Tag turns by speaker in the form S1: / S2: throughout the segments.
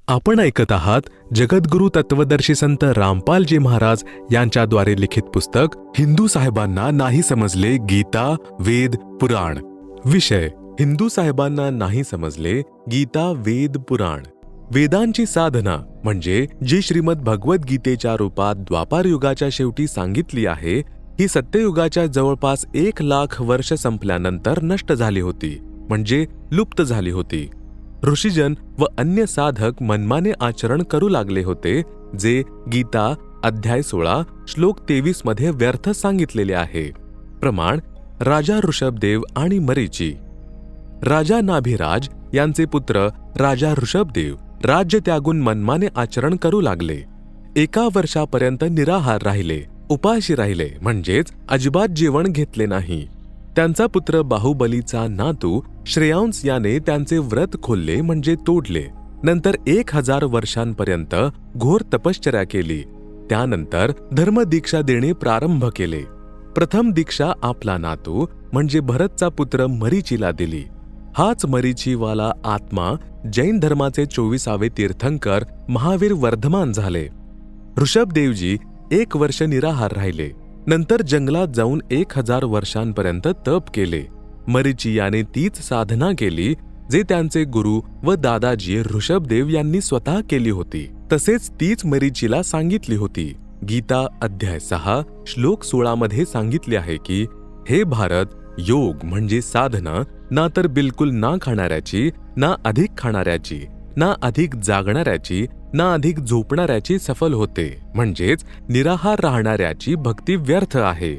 S1: आपण ऐकत आहात जगद्गुरु तत्वदर्शी संत रामपालजी महाराज यांच्याद्वारे लिखित पुस्तक हिंदू साहेबांना नाही समजले गीता, वेद, पुराण. विषय: हिंदू साहेबांना नाही समजले गीता, वेद, पुराण. वेदांची साधना म्हणजे जी श्रीमद भगवद्गीतेच्या रूपात द्वापार युगाच्या शेवटी सांगितली आहे, ही सत्ययुगाच्या जवळपास 1,00,000 वर्ष संपल्यानंतर नष्ट झाली होती, म्हणजे लुप्त झाली होती. ऋषीजन व अन्य साधक मनमाने आचरण करू लागले होते, जे गीता अध्याय 16 श्लोक 23 मध्ये व्यर्थ सांगितलेले आहे. प्रमाण: राजा ऋषभदेव आणि मरीची. राजा नाभिराज यांचे पुत्र राजा ऋषभदेव राज्य त्यागून मनमाने आचरण करू लागले. 1 वर्षापर्यंत निराहार राहिले, उपाशी राहिले, म्हणजेच अजिबात जेवण घेतले नाही. त्यांचा पुत्र बाहुबलीचा नातू श्रेयांस याने त्यांचे व्रत खोलले, म्हणजे तोडले. नंतर 1000 वर्षांपर्यंत घोर तपश्चर्या केली. त्यानंतर धर्मदीक्षा देणे प्रारंभ केले. प्रथम दीक्षा आपला नातू म्हणजे भरतचा पुत्र मरीचीला दिली. हाच मरीचीवाला आत्मा जैन धर्माचे 24वे तीर्थंकर महावीर वर्धमान झाले. ऋषभदेवजी 1 वर्ष निराहार राहिले. नंतर जंगलात जाऊन 1000 वर्षांपर्यंत तप केले. मरीची याने तीच साधना केली जे त्यांचे गुरु व दादाजी ऋषभदेव यांनी स्वतः केली होती. तसेच तीच मरीचीला सांगितली होती. गीता अध्याय 6 श्लोक 16 मध्ये सांगितले आहे की, हे भारत, योग म्हणजे साधना ना तर बिलकुल ना खाणाऱ्याची, ना अधिक खाणाऱ्याची, ना अधिक जागणाऱ्याची, ना अधिक झोपणाऱ्याची सफल होते, म्हणजेच निराहार राहणाऱ्याची भक्ती व्यर्थ आहे.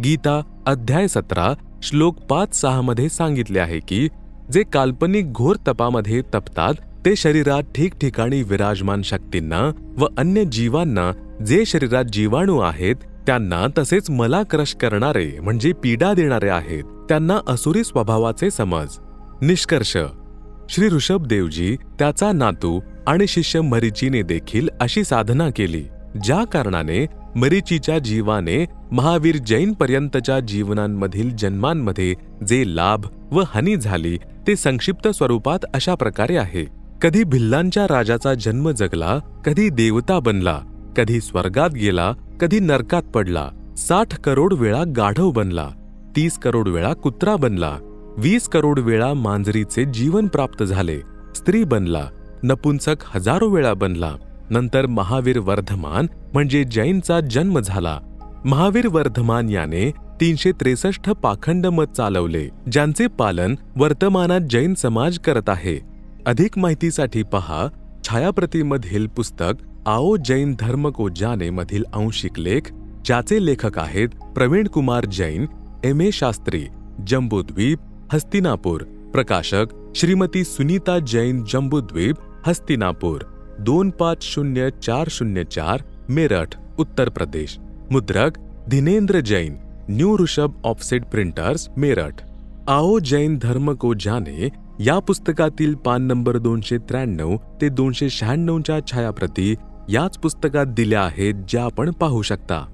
S1: गीता अध्याय 17 श्लोक 5-6 मध्ये सांगितले आहे की, जे काल्पनिक घोर तपामध्ये तपतात ते शरीरात ठिकठिकाणी विराजमान शक्तींना व अन्य जीवांना, जे शरीरात जीवाणू आहेत त्यांना, तसेच मला क्रश करणारे म्हणजे पीडा देणारे आहेत त्यांना असुरी स्वभावाचे समज. निष्कर्ष: श्री ऋषभदेवजी, त्याचा नातू आणि शिष्य मरीचीने देखील अशी साधना केली, ज्या कारणाने मरीचीच्या जीवाने महावीर जैन पर्यंतच्या जीवनांमधील जन्मांमध्ये जे लाभ व हानी झाली ते संक्षिप्त स्वरूपात अशा प्रकारे आहे. कधी भिल्लांच्या राजाचा जन्म जगला, कधी देवता बनला, कधी स्वर्गात गेला, कधी नरकात पडला, 60 करोड वेळा गाढव बनला, 30 करोड वेळा कुत्रा बनला, 20 करोड वेळा मांजरीचे जीवन प्राप्त झाले, स्त्री बनला, नपुंसक हजारो वेळा बनला. नंतर महावीर वर्धमान म्हणजे जैनचा जन्म झाला. महावीर वर्धमान याने 363 पाखंड मत चालवले, ज्यांचे पालन वर्तमानात जैन समाज करत आहे. अधिक माहितीसाठी पहा छायाप्रतीमधील पुस्तक आओ जैन धर्म को जाने मधील आंशिक लेख, ज्याचे लेखक आहेत प्रवीण कुमार जैन, M.A. शास्त्री, जम्बूद्वीप, हस्तिनापूर. प्रकाशक श्रीमती सुनीता जैन, जम्बूद्वीप, हस्तिनापूर, 250404, मेरठ, उत्तर प्रदेश. मुद्रक Dhinendra Jain, new Rishabh offset printers, Meerut. आओ जैन धर्म को जाने या पुस्तकातील पान नंबर 293 ते 296च्या छायाप्रती याच पुस्तकात दिल्या आहेत, ज्या आपण पाहू शकता.